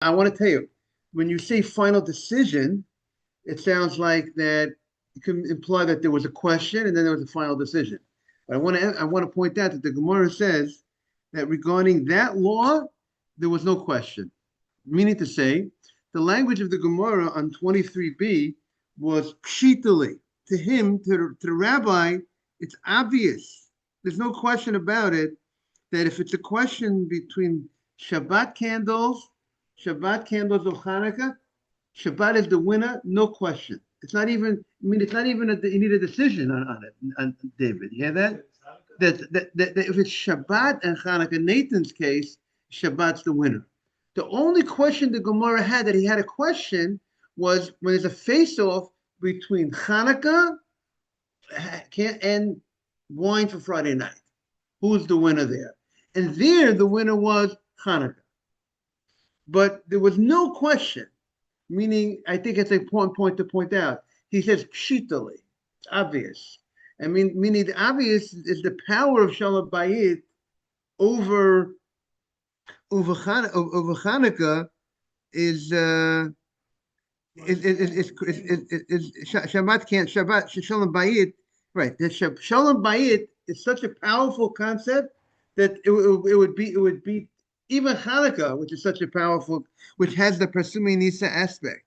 I want to tell you, when you say final decision, it sounds like that you can imply that there was a question and then there was a final decision. But I want to point out that the Gemara says that regarding that law, there was no question. Meaning to say, the language of the Gemara on 23b was pshitali. To him, to the rabbi, it's obvious. There's no question about it that if it's a question between Shabbat candles of Hanukkah, Shabbat is the winner, no question. It's not even. I mean, it's not even. You need a decision on it, on David. You hear that? That if it's Shabbat and Hanukkah, Nathan's case, Shabbat's the winner. The only question the Gemara had that he had a question was when there's a face-off between Hanukkah and wine for Friday night. Who's the winner there? And there, the winner was Hanukkah. But there was no question, meaning I think it's a point to point out. He says pshitali, it's obvious. I mean, meaning the obvious is the power of Shalom Bayit over Hanukkah is Shabbat Shalom Bayit, right? The Shalom Bayit is such a powerful concept that it would be even Hanukkah, which is such a powerful, which has the Persumi Nisa aspect,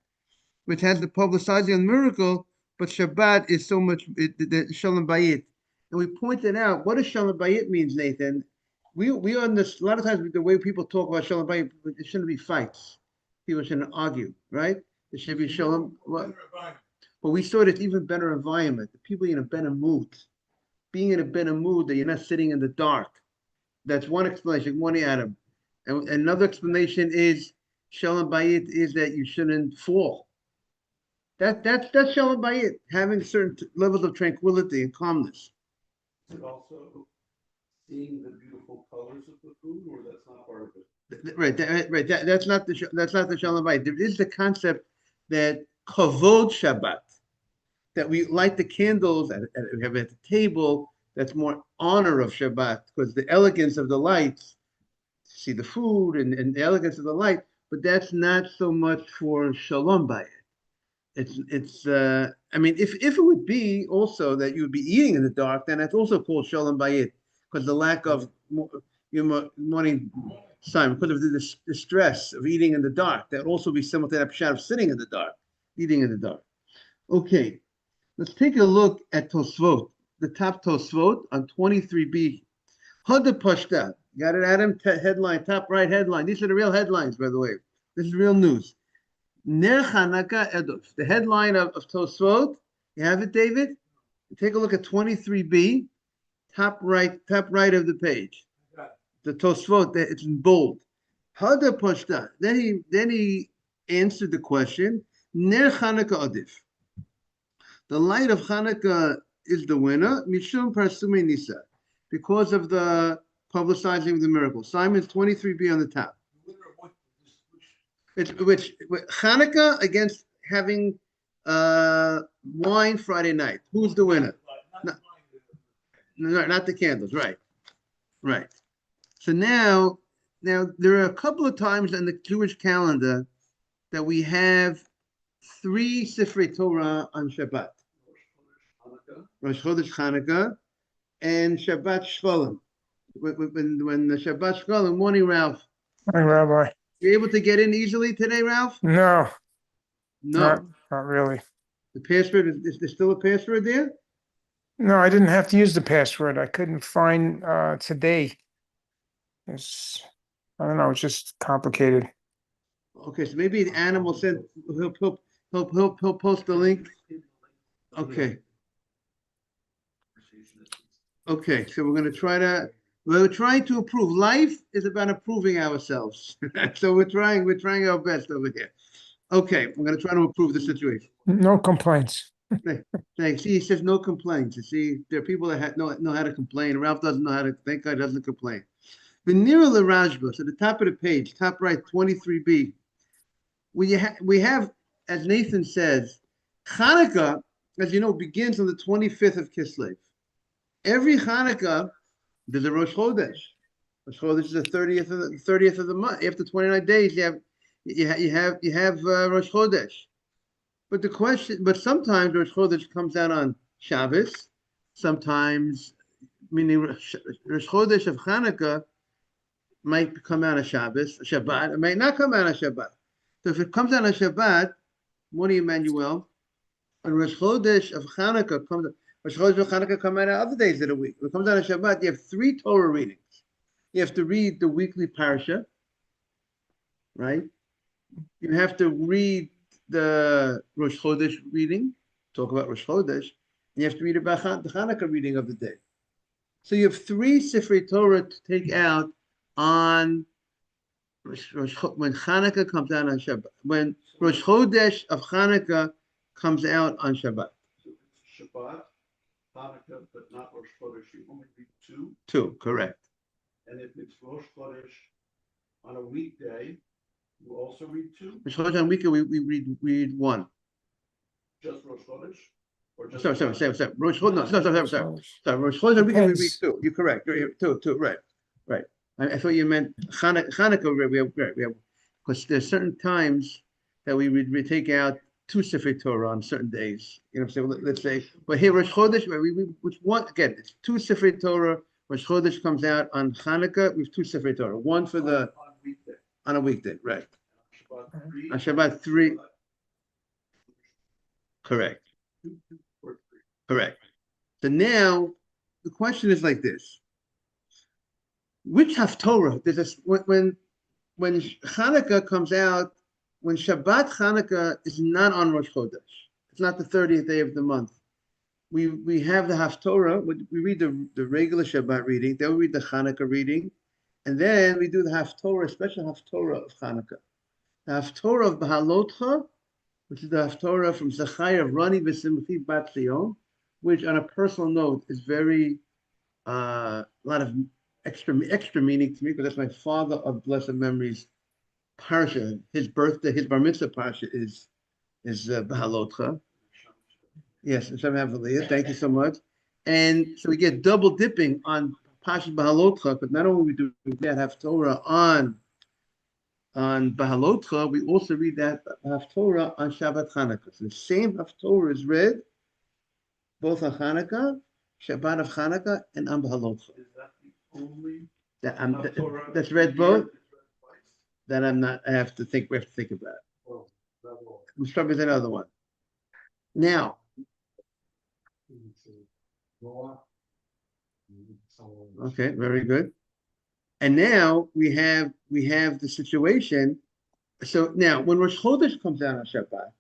which has the publicizing of the miracle, but Shabbat is so much the Shalom Bayit. And we pointed out what does Shalom Bayit means, Nathan. We on this a lot of times the way people talk about Shalom Bayit, it shouldn't be fights. People shouldn't argue, right? There should be Shalom. But we saw it even better environment. The people in a better mood. Being in a better mood that you're not sitting in the dark. That's one explanation, one Adam. And another explanation is Shalom Bayit is that you shouldn't fall. That's Shalom Bayit, having certain levels of tranquility and calmness. Is it also seeing the beautiful colors of the food, or that's not part of it? Right. That's not the Shalom Bayit. There is the concept that kavod Shabbat, that we light the candles at the table. That's more honor of Shabbat because the elegance of the lights, see the food and the elegance of the light, but that's not so much for Shalom Bayit. It's I mean, if it would be also that you would be eating in the dark, then that's also called Shalom Bayit because the lack of your morning time, because of the stress of eating in the dark, that would also be similar to that pshat of sitting in the dark, eating in the dark. Okay, let's take a look at Tosfot, the top Tosfot on 23b. Hada Pashta. Got it, Adam? Headline, top right headline. These are the real headlines, by the way. This is real news. Ner Chanukah Edof. The headline of Tosfot. You have it, David? Take a look at 23b, top right of the page. The Tosfot, it's in bold. Hada Pashta. Then he answered the question. Ner Chanukah Adif. The light of Chanukah is the winner. Mishum Parsume Nisa. Because of the publicizing of the miracle. Simon's 23b on the top. Which Hanukkah against having wine Friday night. Who's the winner? Not the candles. Right. So now there are a couple of times in the Jewish calendar that we have 3 Sifrei Torah on Shabbat. Rosh Chodesh Hanukkah and Shabbat Shvalim. When the Shabbat Shvalim, morning, Ralph. Morning, Rabbi. You able to get in easily today, Ralph? No, No. not really. The password, is there still a password there? No, I didn't have to use the password. I couldn't find today. I don't know, it's just complicated. Okay, so maybe the animal said he'll post the link. Okay. Okay, so we're trying to improve. Life is about improving ourselves. So we're trying our best over here. Okay, we're going to try to improve the situation. No complaints. Thanks. See, he says no complaints. You see, there are people that know how to complain. Ralph doesn't know how to, thank God, doesn't complain. Venira Larajba, so the top of the page, top right, 23b. We have, as Nathan says, Hanukkah, as you know, begins on the 25th of Kislev. Every Hanukkah, there's a Rosh Chodesh. Rosh Chodesh is the 30th of the month. After 29 days, you you have Rosh Chodesh. But sometimes Rosh Chodesh comes out on Shabbos. Sometimes, meaning Rosh Chodesh of Hanukkah might come out on Shabbos, Shabbat. It might not come out on Shabbat. So if it comes out on Shabbat, morning, Emmanuel, and Rosh Chodesh of Hanukkah Rosh Chodesh of Hanukkah come out on other days of the week. When it comes out on Shabbat, you have 3 Torah readings. You have to read the weekly parsha, right? You have to read the Rosh Chodesh reading, talk about Rosh Chodesh, and you have to read about the Hanukkah reading of the day. So you have 3 Sifrei Torah to take out on when Hanukkah comes out on Shabbat. When Rosh Chodesh of Hanukkah comes out on Shabbat. So it's Shabbat, Hanukkah, but not Rosh Chodesh, you only read 2. 2, correct. And if it's Rosh Chodesh on a weekday, you also read 2? Rosh Chodesh on weekend we read 1. Just Rosh Chodesh? Or just Sorry. Rosh Chodesh, sorry. Rosh Chodesh on weekend we read 2. You're correct. 2, right. I thought you meant Hanukkah. We have because there's certain times that we take out 2 Sifrei Torah on certain days. You know what I'm saying? Let's say, but here Rosh Chodesh, which one again? It's 2 Sifrei Torah. Rosh Chodesh comes out on Hanukkah. We have 2 Sifrei Torah. One for on a weekday, right? On Shabbat 3. Correct. So now the question is like this: which Haftorah does this when Hanukkah comes out? When Shabbat Hanukkah is not on Rosh Chodesh, it's not the 30th day of the month. We have the Haftorah. We read the regular Shabbat reading. Then we read the Hanukkah reading, and then we do the Haftorah, special Haftorah of Hanukkah. The Haftorah of Bahalotcha, which is the Haftorah from Zachariah of Rani V'Simchi Bat Zion, which on a personal note is very a lot of extra meaning to me, because that's my father of blessed memories parsha. His birthday, his bar mitzvah parsha is Bahalotcha. Yes, thank you so much. And so we get double dipping on Parsha Bahalotcha, but not only do we that Haftorah on Bahalotcha, we also read that Haftorah on Shabbat Hanukkah. So the same Haftorah is read both on Hanukkah, Shabbat of Hanukkah, and on Bahalotcha. Is that the only Haftorah that's read both? That I'm not. I have to think. We have to think about. Well, Let's start with another one. Now. Okay, very good. And now we have the situation. So now, when Rosh Chodesh comes out on Shabbat,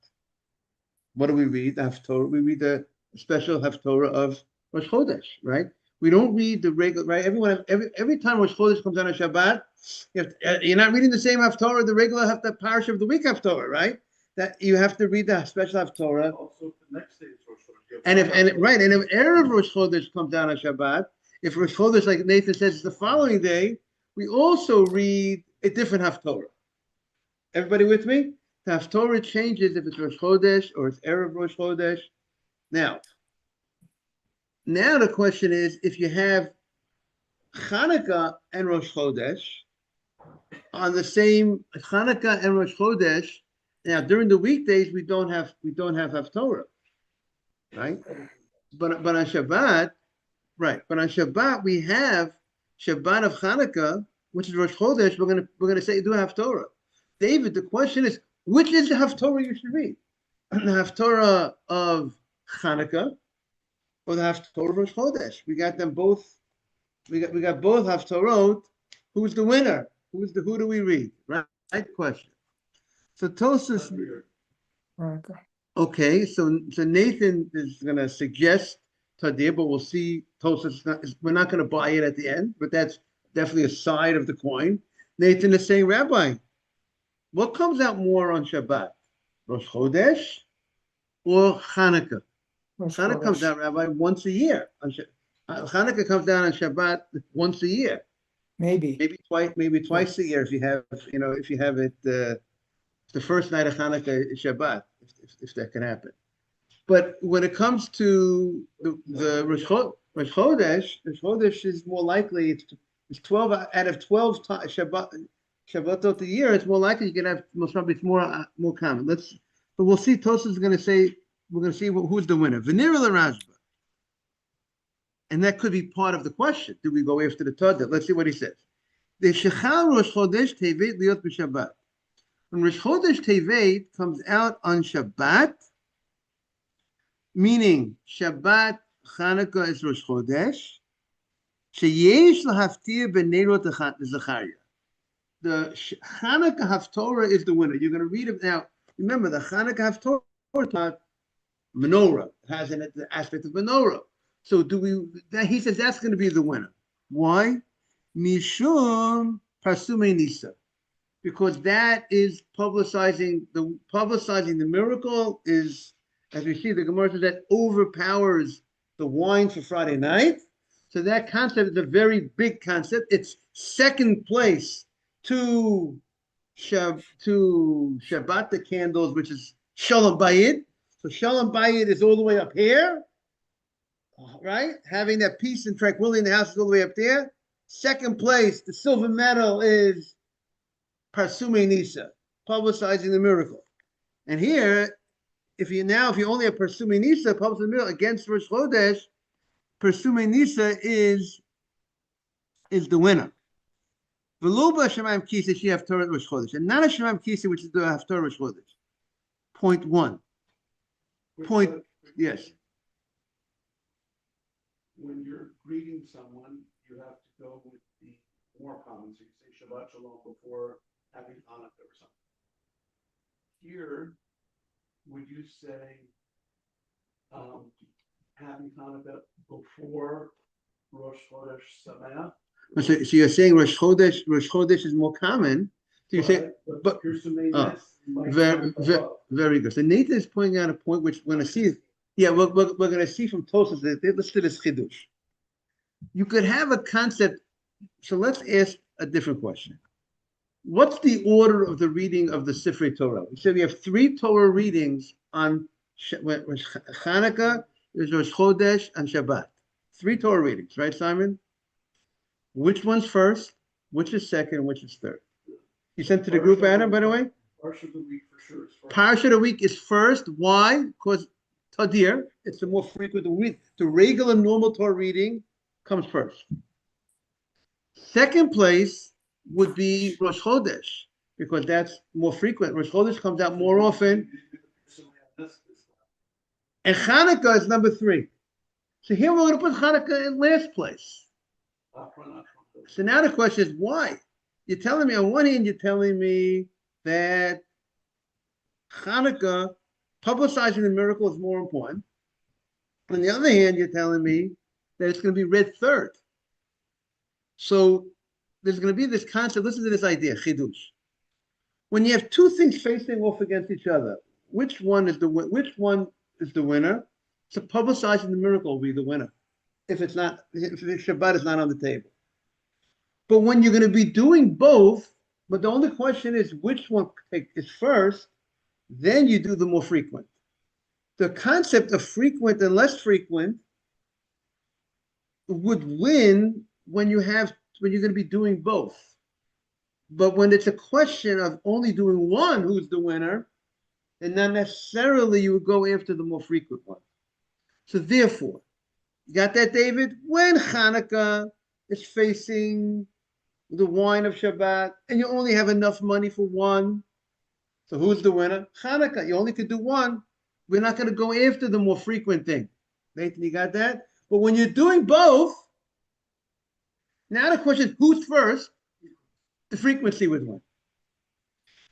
what do we read? The Haftorah. We read the special Haftorah of Rosh Chodesh, right? We don't read the regular, right? Every time Rosh Chodesh comes out on Shabbat, you're not reading the same Haftorah, the regular the parish of the week Haftorah, right? That you have to read the special Haftorah. Also, the next day is Rosh Chodesh. And if Erev Rosh Chodesh comes down on Shabbat, if Rosh Chodesh, like Nathan says, is the following day, we also read a different Haftorah. Everybody with me? The Haftorah changes if it's Rosh Chodesh or it's Erev Rosh Chodesh. Now the question is, if you have Hanukkah and Rosh Chodesh on the same Hanukkah and Rosh Chodesh, now during the weekdays we don't have Haftorah, right? But on Shabbat, right? But on Shabbat we have Shabbat of Hanukkah, which is Rosh Chodesh. We're gonna say do Haftorah. David, the question is, which is the Haftorah you should read? The Haftorah of Hanukkah or the Haftorah of Rosh Chodesh? We got them both. We got both Haftorot. Who's the winner? Who do we read? Right question. So Tosfos. Okay, so Nathan is going to suggest Tadir, but we'll see. Tosfos, we're not going to buy it at the end, but that's definitely a side of the coin. Nathan is saying, Rabbi, what comes out more on Shabbat? Rosh Chodesh or Hanukkah? Hanukkah comes out, Rabbi, once a year. Hanukkah comes down on Shabbat once a year. Maybe twice a year if you have it the first night of Hanukkah is Shabbat, if that can happen. But when it comes to the Rosh Chodesh is more likely it's 12 out of 12 Shabbat. Shabbatot a year, it's more likely you can have most probably it's more common. But we'll see. Tosfos is going to say we're going to see who's the winner. Venera Rashba, and that could be part of the question. Do we go after the Todah? Let's see what he says. The Shechal Rosh Chodesh Tevet Liot b'Shabbat. When Rosh Chodesh Tevet comes out on Shabbat, meaning Shabbat Chanukah is Rosh Chodesh, sheyesh lahaftir b'neirot Zechariah. The Chanukah Haftorah is the winner. You're going to read it now. Remember, the Chanukah Haftorah is about menorah. It has an aspect of menorah. So he says that's going to be the winner. Why? Mishum Parsume Nisa. Because that is publicizing the miracle is, as we see, the Gemara says that overpowers the wine for Friday night. So that concept is a very big concept. It's second place to Shabbat the candles, which is Shalom Bayit. So Shalom Bayit is all the way up here, right? Having that peace and tranquility in the house is all the way up there. Second place, the silver medal is Parsume Nisa, publicizing the miracle. And here, if you only have Parsume Nisa, publicizing the miracle against Rosh Chodesh, Parsume Nisa is the winner. V'lo Shemaim Kisa she Haftorah Rosh Chodesh, and not a Shemaim Kisa which is the Haftorah Rosh Chodesh. Point one. Yes. When you're greeting someone, you have to go with the more common. So you say Shabbat Shalom before having Hanukkah or something. Here, would you say having Hanukkah before Rosh Chodesh Sameach? So you're saying Rosh Chodesh is more common. So you say, but very good. So Nathan is pointing out a point which we're going to see. Yeah, we're going to see from Tosfos that they listed as chidush. You could have a concept. So let's ask a different question. What's the order of the reading of the Sifrei Torah? We said we have 3 Torah readings on Chanukah, Rosh Chodesh, and Shabbat. 3 Torah readings, right, Simon? Which one's first? Which is second? Which is third? You sent to the group, Adam, by the way? Parsha of the week for sure is first. Parsha of the week is first. Why? Because Tadir, it's the more frequent. The regular normal Torah reading comes first. Second place would be Rosh Chodesh, because that's more frequent. Rosh Chodesh comes out more often. And Chanukah is number 3. So here we're going to put Chanukah in last place. So now the question is why? You're telling me, on one hand, you're telling me that Chanukah, publicizing the miracle is more important. On the other hand, you're telling me that it's going to be read third. So there's going to be this concept. Listen to this idea, chidush. When you have 2 things facing off against each other, which one is the winner? So publicizing the miracle will be the winner. If Shabbat is not on the table. But when you're going to be doing both, but the only question is which one is first, then you do the more frequent. The concept of frequent and less frequent would win when you're going to be doing both. But when it's a question of only doing one, who's the winner, then not necessarily you would go after the more frequent one. So therefore, you got that, David? When Hanukkah is facing the wine of Shabbat, and you only have enough money for one, so who's the winner? Hanukkah. You only could do one. We're not going to go after the more frequent thing. Nathan, you got that? But when you're doing both, now the question is, who's first? The frequency would win.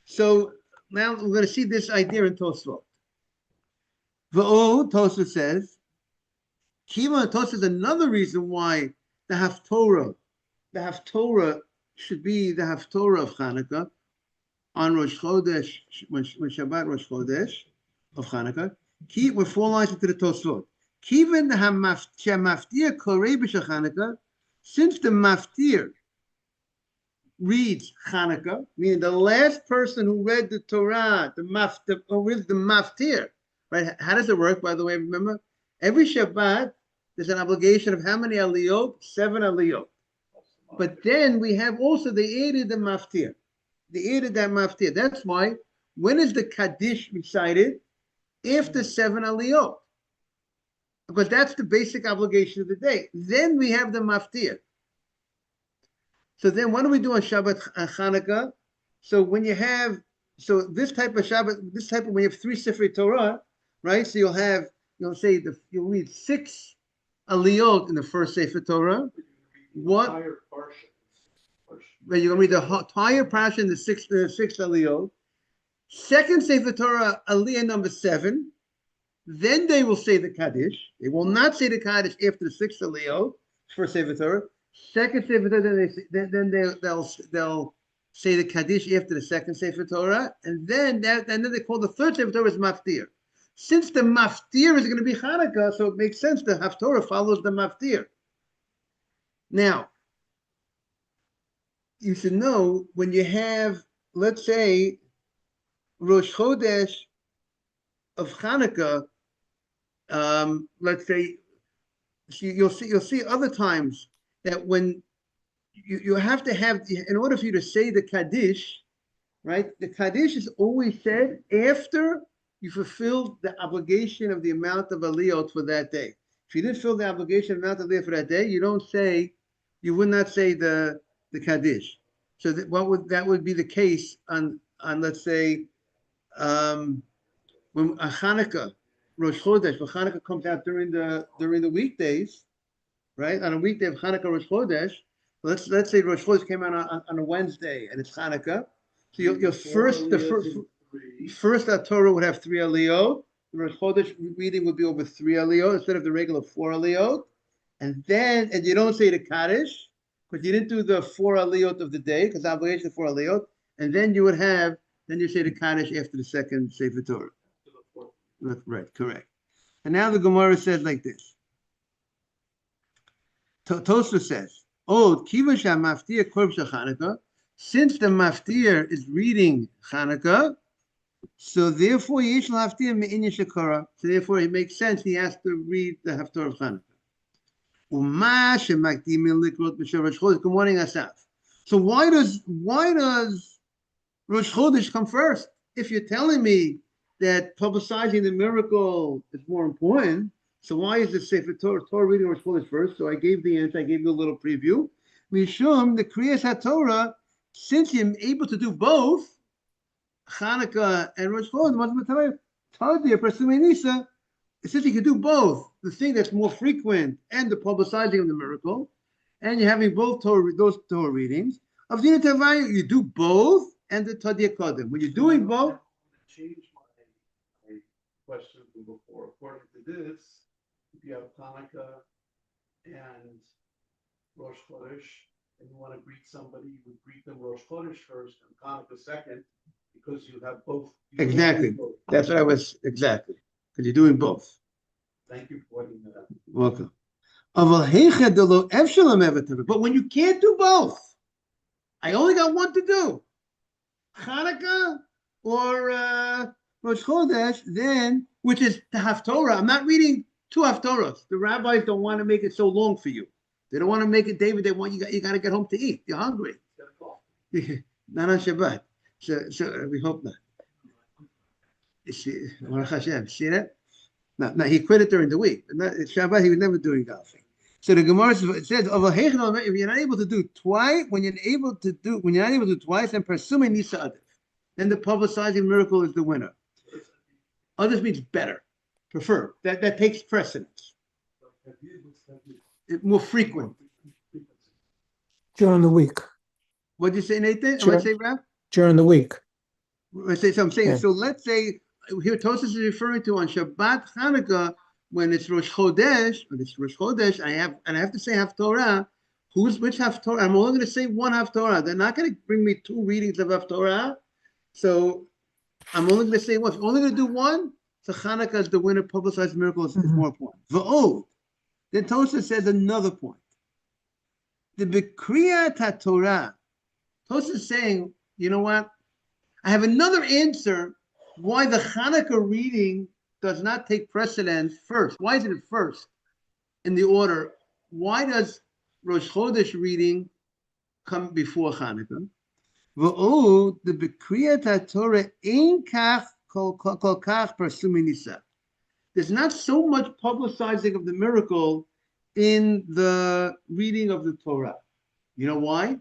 So now we're going to see this idea in Tosfos. Tosfos says, Tosfos is another reason why the Haftorah should be the Haftorah of Chanukah on Rosh Chodesh, when Shabbat Rosh Chodesh of Chanukah. We're 4 lines into the Tosfot. Kiven Maftir Korei B'Shachanukah, since the Maftir reads Chanukah, meaning the last person who read the Torah, the Maftir, right? How does it work, by the way? Remember, every Shabbat, there's an obligation of how many aliyot? 7 aliyot. But then we have also, they added the Maftir. the added that maftir. That's why, when is the Kaddish recited? After 7 aliyot. Because that's the basic obligation of the day. Then we have the maftir. So then what do we do on Shabbat Chanukah? So when you have, so this type of Shabbat, this type of, when you have 3 Sifrei Torah, right? So you'll read 6 aliyot in the first Sefer Torah. What? You're going to read the entire parsha in the sixth aliyot. Second Sefer Torah, aliyah number 7. Then they will say the Kaddish. They will not say the Kaddish after the 6th aliyot, first Sefer Torah. Second Sefer Torah, they'll say the Kaddish after the 2nd Sefer Torah, and then they call the 3rd Sefer Torah is Maftir. Since the Maftir is going to be Hanukkah, so it makes sense the Haftorah follows the Maftir. Now, you should know when you have, let's say, Rosh Chodesh of Hanukkah, let's say, you'll see other times that when you have to have, in order for you to say the Kaddish, right? The Kaddish is always said after you fulfilled the obligation of the amount of aliyot for that day. If you didn't fill the obligation amount of aliyot for that day, you would not say the Kaddish. So that would be the case on let's say when Hanukkah, Rosh Chodesh, when Hanukkah comes out during the weekdays, right? On a weekday of Hanukkah, Rosh Chodesh, let's say Rosh Chodesh came out on a Wednesday and it's Hanukkah. So your first Torah would have 3 aliyot. The Rosh Chodesh reading would be over 3 aliyot instead of the regular 4 aliyot. And you don't say the Kaddish because you didn't do the 4 aliyot of the day because obligation of 4 aliyot. And then you say the Kaddish after the 2nd Sefer Torah. Right, correct. And now the Gemara says like this. Tosfos says, Kiva maftir korb Chanukah, since the maftir is reading Chanukah, so therefore yesh haftir me'inyan shekara. So therefore it makes sense he has to read the Haftorah of Chanukah. Uma shemakdimin likrot b'shem Rosh Chodesh. Good morning, Asaf. So why does Rosh Chodesh come first? If you're telling me that publicizing the miracle is more important, so why is the Sefer Torah reading Rosh Chodesh first? So I gave the answer. I gave you a little preview. Mishum the Kriyas HaTorah, since you're able to do both Chanukah and Rosh Chodesh, since you can do both, the thing that's more frequent and the publicizing of the miracle, and you're having those Torah readings of Dinah Tavaya, you do both and the Tadia Kodim. When you're doing both, change my question from before. According to this, if you have Hanukkah and Rosh Chodesh, and you want to greet somebody, you would greet them Rosh Chodesh first and Hanukkah second, because you have both. Exactly. That's what I was, exactly. Because you're doing both. Thank you for pointing that out. Welcome. But when you can't do both, I only got one to do. Hanukkah or Rosh Chodesh, then, which is the Haftorah. I'm not reading 2 Haftorahs. The rabbis don't want to make it so long for you. They don't want to make it, David. They want you got to get home to eat. You're hungry. Not on Shabbat. So we hope not. See that? No, he quit it during the week. Shabbat, he was never doing golfing. So the Gemara says, if you're not able to do twice, when you're not able to do twice, then presuming Nisa Adif. Then the publicizing miracle is the winner. Others means better, preferred. That takes precedence. More frequent. During the week. What'd you say, Nathan? Sure. What'd you say, Ralph? During the week. I'm saying. Yeah. So let's say here Tosfos is referring to on Shabbat Hanukkah when it's Rosh Chodesh. I have to say Haftorah. Which Haftorah? I'm only going to say one Haftorah. They're not going to bring me 2 readings of Haftorah. So I'm only going to say one. If I'm only going to do one, so Hanukkah is the winner. Publicized miracle is more important. V'od. Then Tosfos says another point. The Bekriyat Torah. Tosfos is saying, you know what? I have another answer why the Hanukkah reading does not take precedence first. Why is it first in the order? Why does Rosh Chodesh reading come before Hanukkah? V'od the Bekriyat Torah ein kach kol kach persumi nisa. There's not so much publicizing of the miracle in the reading of the Torah. You know why?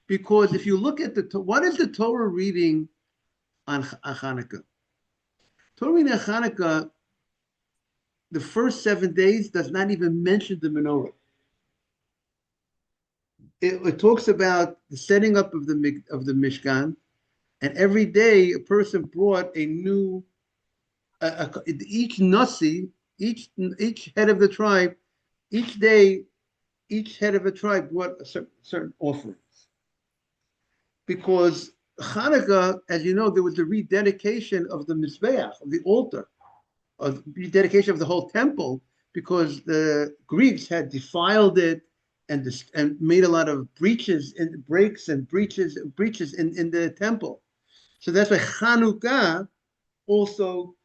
Because if you look at what is the Torah reading on Hanukkah? Torah reading on Hanukkah, the first 7 days does not even mention the menorah. It talks about the setting up of the Mishkan, and every day a person brought a new, each nasi, each head of the tribe, each day, each head of a tribe brought a certain offerings. Because Hanukkah, as you know, there was the rededication of the Mizbeach, of the altar, of rededication of the whole temple, because the Greeks had defiled it and made a lot of breaches and breaks and breaches in the temple. So that's why Chanukah also,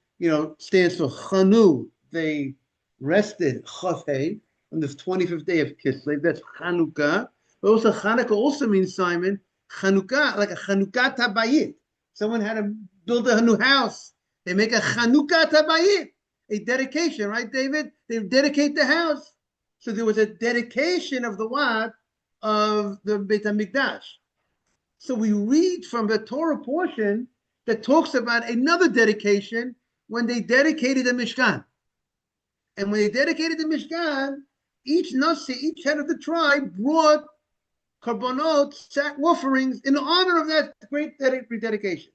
stands for Chanu. They rested Chafei on the 25th day of Kislev. That's Chanukah. But also Chanukah also means, Simon, Chanukah, like a Chanukah Tabayit. Someone had to build a new house. They make a Chanukah Tabayit, a dedication, right, David? They dedicate the house. So there was a dedication of the what? Of the Beit HaMikdash. So we read from the Torah portion that talks about another dedication when they dedicated the Mishkan. And when they dedicated the Mishkan, each Nasi, each head of the tribe brought korbanot, sack offerings in honor of that great rededication.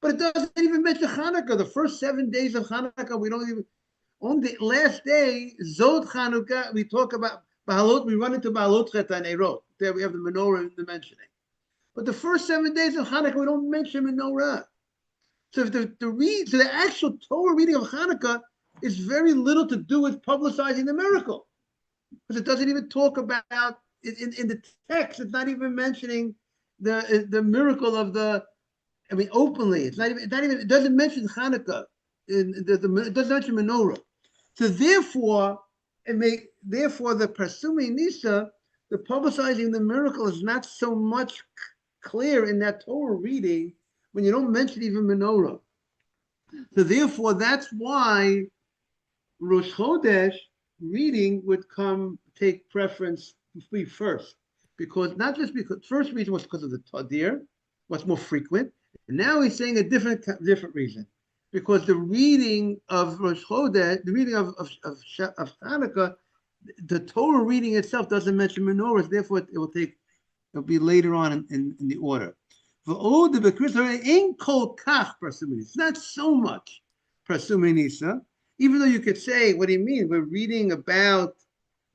But it doesn't even mention Hanukkah. The first 7 days of Hanukkah, we don't even. On the last day, Zod Chanukah, we talk about Bahalot, we run into Bahalot Chet HaNeirot. There we have the menorah in the mentioning. But the first 7 days of Hanukkah, we don't mention menorah. So if the actual Torah reading of Hanukkah is very little to do with publicizing the miracle. Because it doesn't even talk about, in the text, it's not even mentioning the miracle of openly. It doesn't mention Hanukkah. It doesn't mention menorah. So therefore the Persumi Nisa, the publicizing the miracle is not so much clear in that Torah reading when you don't mention even menorah. So therefore, that's why Rosh Chodesh reading would take preference first, because not just because first reason was because of the Tadir, what's more frequent, and now he's saying a different reason. Because the reading of Rosh Chodesh, the reading of Hanukkah, the Torah reading itself doesn't mention menorahs, therefore it'll be later on in the order. It's not so much Persumi Nisa, even though you could say, what do you mean? We're reading about,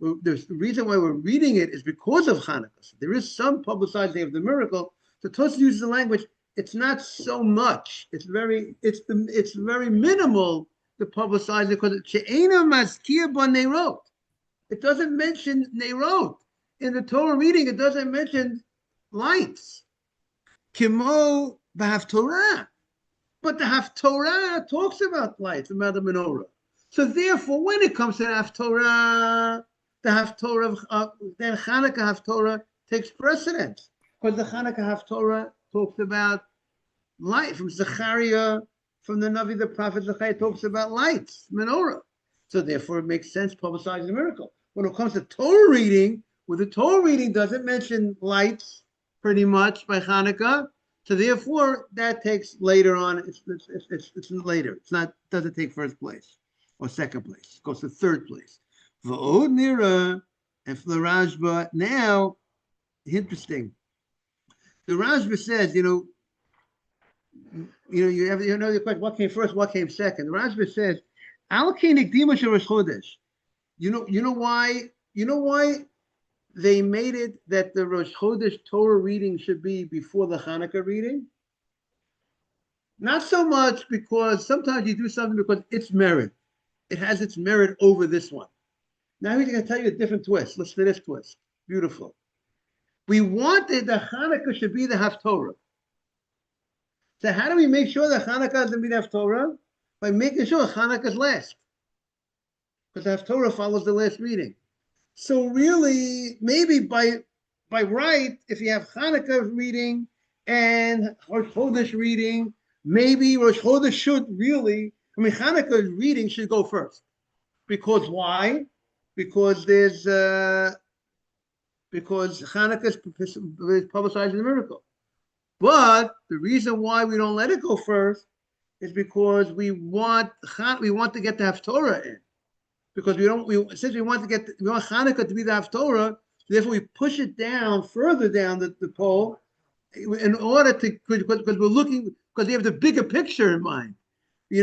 the reason why we're reading it is because of Hanukkah. So there is some publicizing of the miracle. So Tosfos uses the language, it's not so much. It's very minimal to publicize it because it doesn't mention Neirot. In the Torah reading, it doesn't mention lights. Kimo B'Haftorah. But the Haftorah talks about lights, about the menorah. So therefore, when it comes to the Haftorah, then Chanukah Haftorah takes precedence. Because the Chanukah Haftorah talks about light. From Zechariah, from the Navi, the prophet Zechariah talks about lights, menorah. So therefore, it makes sense publicizing the miracle. When it comes to Torah reading, the Torah reading doesn't mention lights pretty much by Hanukkah. So therefore, that takes later on. It's later. Doesn't take first place or second place. It goes to third place. V'od nira, and for the Rashba now, interesting. The Rashba says, you know the question, what came first, what came second? The Rashba says, Al Nikdima Rosh Chodesh. You know why they made it that the Rosh Chodesh Torah reading should be before the Hanukkah reading? Not so much because sometimes you do something because it's merit. It has its merit over this one. Now he's going to tell you a different twist. Listen to this twist. Beautiful. We wanted the Hanukkah should be the Haftorah. So how do we make sure that Hanukkah is going to be the Haftorah? By making sure Hanukkah is last. Because the Haftorah follows the last reading. So really, maybe by right, if you have Hanukkah reading and Rosh Chodesh reading. Maybe Rosh Chodesh should really, Hanukkah's reading should go first. Because why? Because because Hanukkah is publicizing the miracle. But the reason why we don't let it go first is because we want to get the Haftorah in. Because since we want Hanukkah to be the Haftorah, therefore we push it down further down the pole in order to, because we have the bigger picture in mind.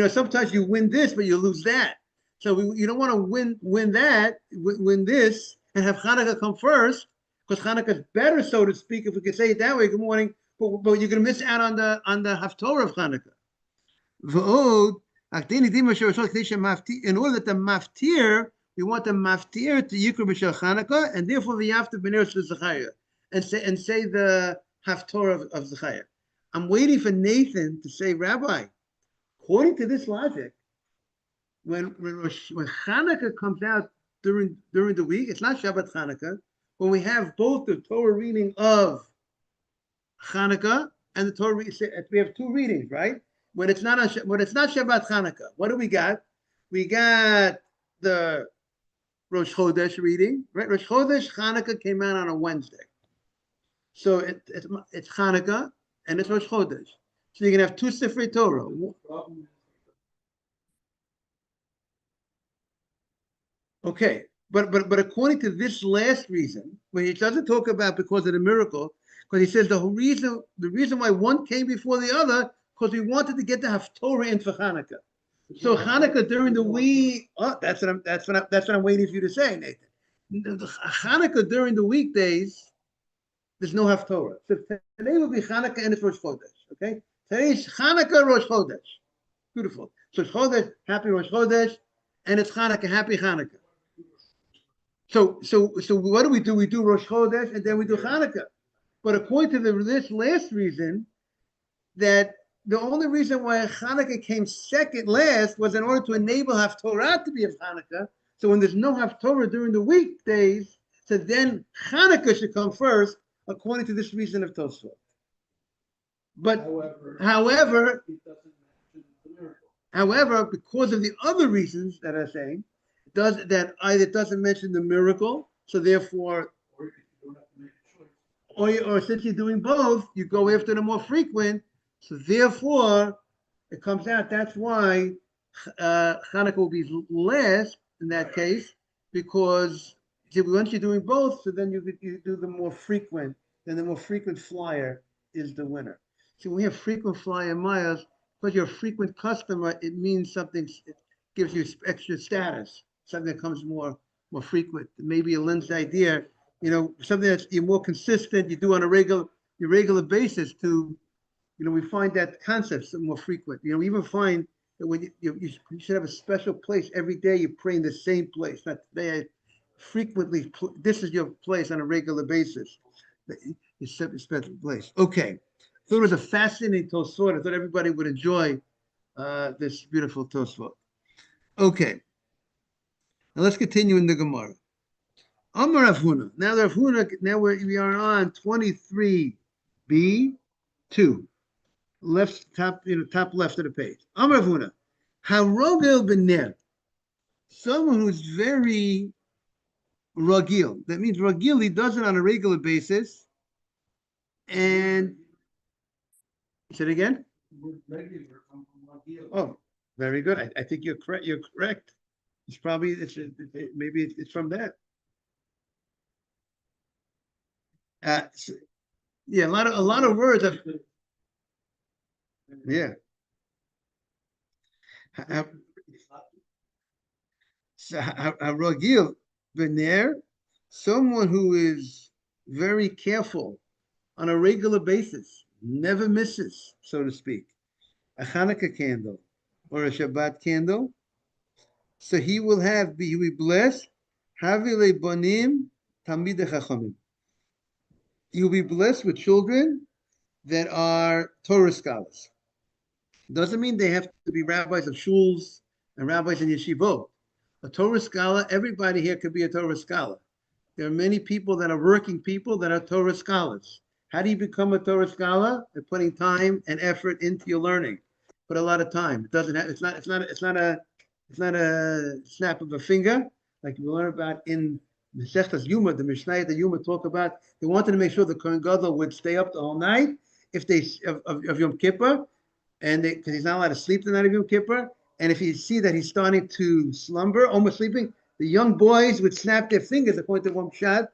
Sometimes you win this, but you lose that. So you don't want to win this, and have Hanukkah come first, because Hanukkah is better, so to speak, if we could say it that way. Good morning, but you're going to miss out on the Haftorah of Hanukkah. In order that the maftir, we want the maftir to yikra b'shel Chanukah, and therefore we have to b'ner to Zechariah and say the haftorah of Zechariah. I'm waiting for Nathan to say, Rabbi, according to this logic, when Chanukah comes out during the week, it's not Shabbat Chanukah. When we have both the Torah reading of Chanukah and the Torah, we have two readings, right? When it's not Shabbat Chanukah, what do we got? We got the Rosh Chodesh reading, right? Rosh Chodesh Chanukah came out on a Wednesday, so it's Chanukah and it's Rosh Chodesh. So you can have two Sifrei Torah. Okay, but according to this last reason, when he doesn't talk about because of the miracle, because he says the reason why one came before the other, because we wanted to get the Haftorah in for Hanukkah. So Hanukkah during the week, that's what I'm waiting for you to say, Nathan. Hanukkah during the weekdays, there's no Haftorah. So today will be Hanukkah and it's Rosh Chodesh. Okay, today's Hanukkah, Rosh Chodesh. Beautiful. So it's Chodesh, happy Rosh Chodesh, and it's Hanukkah, happy Hanukkah. So what do? We do Rosh Chodesh and then we do Hanukkah. But according to this last reason, that the only reason why Hanukkah came second last was in order to enable Haftorah to be of Hanukkah. So when there's no Haftorah during the weekdays, so then Hanukkah should come first, according to this reason of Tosfot. But however, because of the other reasons that I'm saying, it doesn't mention the miracle, so therefore, or since you're doing both, you go after the more frequent. So therefore, it comes out. That's why Hanukkah will be last in that case, because once you're doing both, so then you do the more frequent. Then the more frequent flyer is the winner. So when we have frequent flyer miles, because you're a frequent customer, it means something. It gives you extra status. Something that comes more frequent. Maybe a lens idea. Something that's you're more consistent. You do on a regular basis to. We find that concepts are more frequent. We even find that when you should have a special place every day. You pray in the same place. Not today. Frequently, this is your place on a regular basis. You set a special place. Okay, so it was a fascinating Tosfot. I thought everybody would enjoy this beautiful Tosfot. Okay, now let's continue in the Gemara. Amar Rav Huna. Now Rav Huna. Now we are on 23b2. Left top left of the page. Amar Rav Huna. Harogel b'ner. Someone who's very ragil. That means ragil, he does it on a regular basis. And say it again. Oh, very good. I think you're correct. You're correct. It's probably maybe it's from that. Yeah, a lot of words. Yeah. Ragil b'ner, someone who is very careful on a regular basis, never misses, so to speak, a Hanukkah candle or a Shabbat candle. So he will be blessed. Havile bonim tamid chachamim. He will be blessed with children that are Torah scholars. Doesn't mean they have to be rabbis of shuls and rabbis in yeshivot. A Torah scholar, everybody here could be a Torah scholar. There are many people that are working people that are Torah scholars. How do you become a Torah scholar? By putting time and effort into your learning. Put a lot of time. It doesn't have. It's not a snap of a finger, like we learn about in Masechtas Yuma, the Mishnah, the Yuma talk about. They wanted to make sure the Kohen Gadol would stay up the whole night if they of Yom Kippur, and because he's not allowed to sleep the night of Yom Kippur. And if you see that he's starting to slumber, almost sleeping, the young boys would snap their fingers according to one shot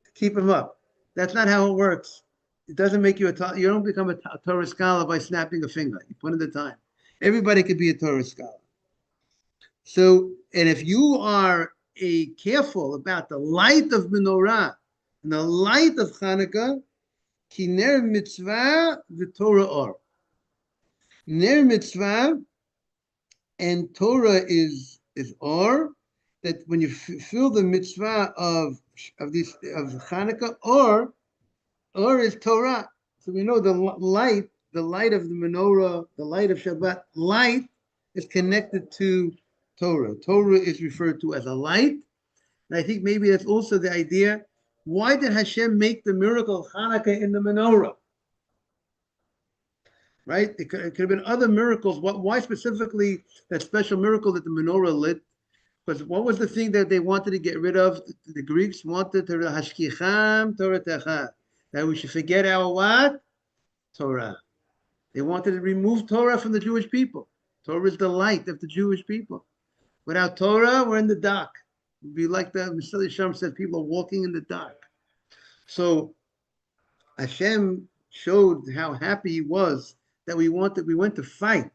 to keep him up. That's not how it works. It doesn't make you you don't become a Torah scholar by snapping a finger. You put in the time. Everybody could be a Torah scholar. So, and if you are careful about the light of menorah and the light of Hanukkah, ki ner mitzvah v'torah or. Ner mitzvah and Torah is or, that when you feel the mitzvah of Hanukkah, or is Torah. So we know the light of the menorah, the light of Shabbat, light is connected to Torah. Torah is referred to as a light. And I think maybe that's also the idea. Why did Hashem make the miracle of Hanukkah in the menorah? Right? It could have been other miracles. Why specifically that special miracle that the menorah lit? Because what was the thing that they wanted to get rid of? The Greeks wanted to hashkicham Torah techa, that we should forget our what? Torah. They wanted to remove Torah from the Jewish people. Torah is the light of the Jewish people. Without Torah, we're in the dark. It'd be like the Mesilas Yesharim said, people are walking in the dark. So Hashem showed how happy he was that we went to fight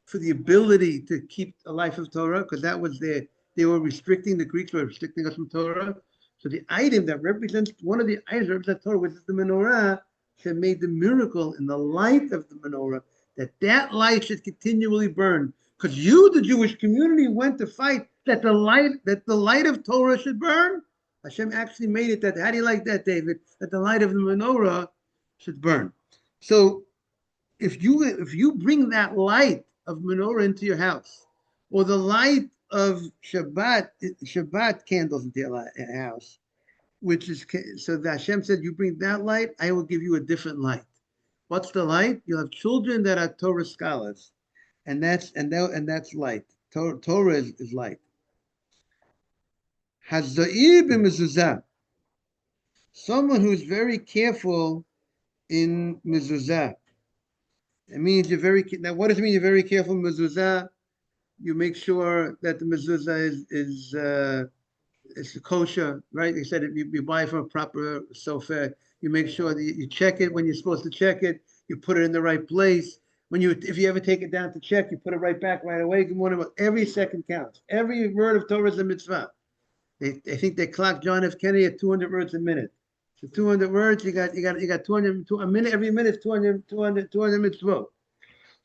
for the ability to keep a life of Torah, because that was they were restricting, the Greeks were restricting us from Torah. So the item that represents, one of the items that represents Torah, which is the menorah, Hashem made the miracle in the light of the menorah, that light should continually burn. Because you, the Jewish community, went to fight that the light of Torah should burn. Hashem actually made it that. How do you like that, David? That the light of the menorah should burn. So if you bring that light of menorah into your house, or the light of Shabbat candles into your house, which is, so that Hashem said, you bring that light, I will give you a different light. What's the light? You'll have children that are Torah scholars, and that's light. Torah is light. Hazair b'mezuzah, someone who's very careful in mezuzah. It means you're very. Now, what does it mean? You're very careful in mezuzah. You make sure that the mezuzah is kosher, right? They said if you buy from a proper sofer, you make sure that you check it when you're supposed to check it. You put it in the right place. If you ever take it down to check, you put it right back right away. Good morning. Every second counts. Every word of Torah is a mitzvah. They think they clock John F. Kennedy at 200 words a minute. So 200 words, you got 200 a minute. Every minute is 200 mitzvot.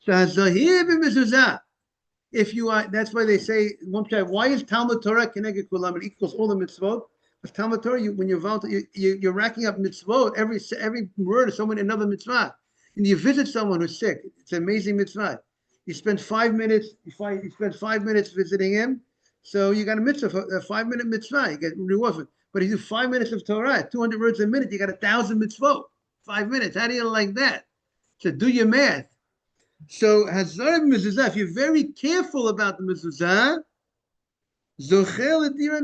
So hazahir b'mezuzah. If you are, that's why they say, why is Talmud Torah keneged kulam? It equals all the mitzvot. Because Talmud Torah, when you're racking up mitzvot, every word is someone another mitzvah. And you visit someone who's sick, it's an amazing mitzvah. You spend 5 minutes, you spend 5 minutes visiting him, so you got a mitzvah, a 5-minute mitzvah, you get reward for it. But if you do 5 minutes of Torah, 200 words a minute, you got 1,000 mitzvot. 5 minutes, how do you like that? So do your math. So hazar mezuzah, if you're very careful about the mezuzah, zochel edira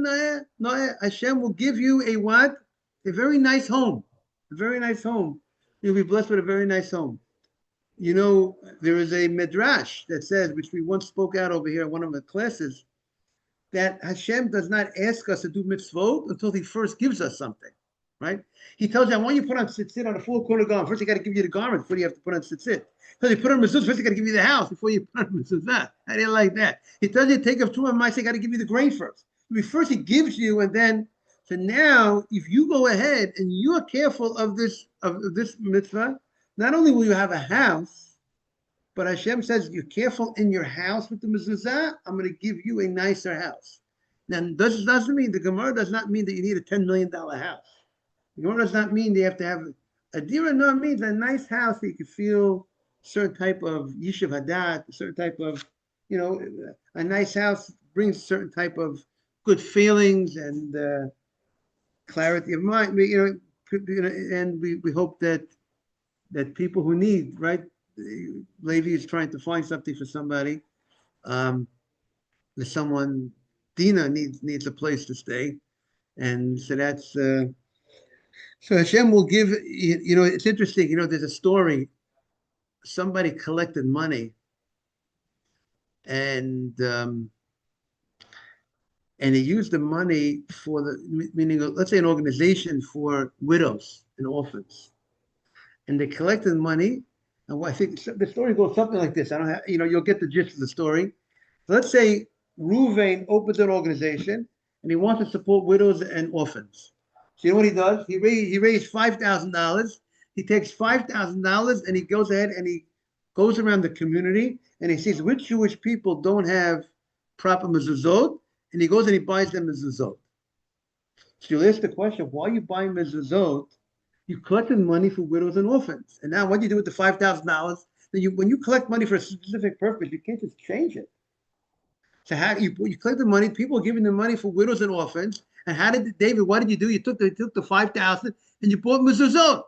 noeh, Hashem will give you a what? A very nice home. A very nice home. You'll be blessed with a very nice home. You know, there is a midrash that says, which we once spoke out over here in one of the classes, that Hashem does not ask us to do mitzvot until he first gives us something, right? He tells you, I want you to put on tzitzit on a full corner garment. First, you got to give you the garment before you have to put on tzitzit. So you put on mezuzah, first you got to give you the house before you put on mezuzah. How do you like that? He tells you to take up truma ma'aseh, got to give you the grain first. First he gives you, and then, so now, if you go ahead and you are careful of this mitzvah, not only will you have a house, but Hashem says, you're careful in your house with the mezuzah, I'm going to give you a nicer house. Now, this doesn't mean, the Gemara does not mean that you need a $10 million house. The Gemara does not mean that you have to have a dira. No, it means a nice house that you can feel certain type of yishuv hadat, a certain type of, a nice house brings a certain type of good feelings and clarity of mind. and we hope that people who need, right? The lady is trying to find something for somebody. There's someone, Dina needs a place to stay, and so that's so Hashem will give. It's interesting. There's a story. Somebody collected money, and they used the money for meaning, let's say, an organization for widows and orphans, and they collected money. And I think the story goes something like this. I don't have, you'll get the gist of the story. So let's say Reuven opens an organization and he wants to support widows and orphans. So you know what he does? He raised $5,000. He takes $5,000 and he goes ahead and he goes around the community and he sees which Jewish people don't have proper mezuzot, and he goes and he buys them mezuzot. So you'll ask the question, why are you buying mezuzot? You collected money for widows and orphans. And now what do you do with the $5,000? When you collect money for a specific purpose, you can't just change it. So how you collect the money, people are giving the money for widows and orphans. And how did David, what did you do? You took the 5,000 and you bought mezuzot.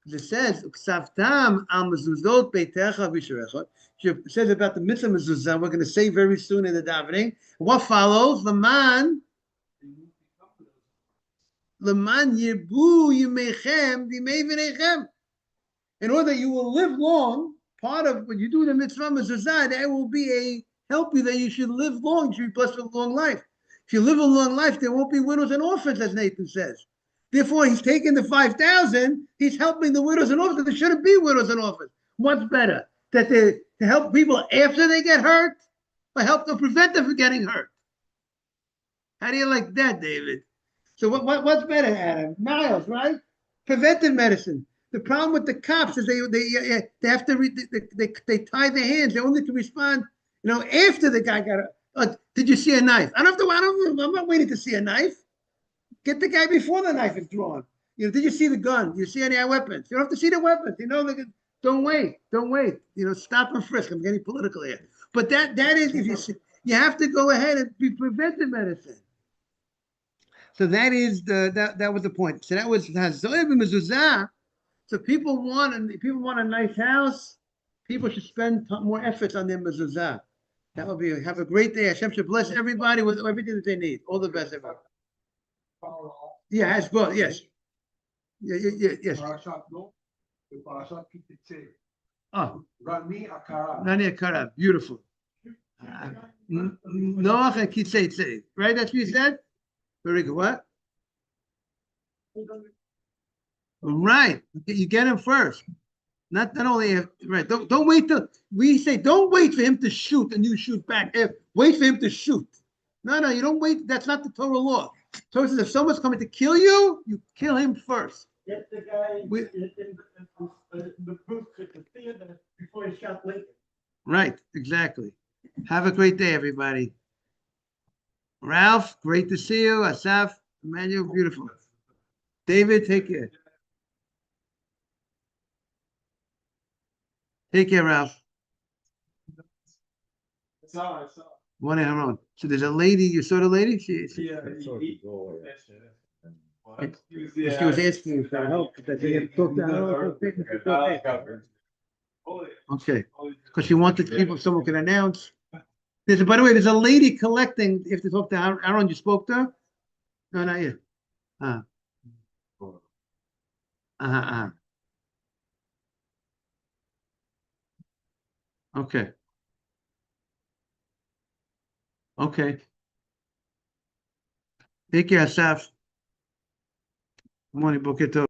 It says, Ksavtam al mezuzot beitecha v'sherecha. It says about the mitzvah mezuzah, we're going to say very soon in the davening. What follows? Leman yirbu yimechem v'mei v'nechem. In order that you will live long, part of when you do the mitzvah mezuzah, that will be a help you that you should live long. You should be blessed with a long life. If you live a long life, there won't be widows and orphans, as Nathan says. Therefore, he's taking the 5,000. He's helping the widows and orphans. There shouldn't be widows and orphans. What's better, to help people after they get hurt, or help them prevent them from getting hurt? How do you like that, David? So what's better, Adam? Miles, right? Preventive medicine. The problem with the cops is they have to they tie their hands. They only can respond, after the guy got. Did you see a knife? I'm not waiting to see a knife. Get the guy before the knife is drawn. Did you see the gun? Do you see any weapons? You don't have to see the weapons. Don't wait. Stop and frisk. I'm getting political here. But that is, if you see, you have to go ahead and be preventive medicine. So that is that was the point. So that was Hazoy b'mezuzah. So people want a nice house. People should spend more efforts on their mezuzah. That would be. Have a great day. Hashem should bless everybody with everything that they need. All the best, everybody. Yeah, has both. Yes. Yes. Oh, Rani Akara. Beautiful. Noach and Kitzei. Right? That's what you said? Very good. What? Right. You get him first. Not only right. Don't wait till we say don't wait for him to shoot and you shoot back. Wait for him to shoot. No, you don't wait. That's not the Torah law. Torah says if someone's coming to kill you, you kill him first. Get the guy in the booth at the theater before he shot Lincoln. Right, exactly. Have a great day, everybody. Ralph, great to see you. Asaf, Emmanuel, beautiful. David, take care. Take care, Ralph. I saw. One in her own. So there's a lady. You saw the lady? She Yeah, she was asking you for help that they had talked to her. Okay, because she wanted people someone could announce. By the way, there's a lady collecting. If to talk to Aaron, you spoke to her? No, not yet. Okay. Okay. Take care, Asaf. Good morning, Boker Tov.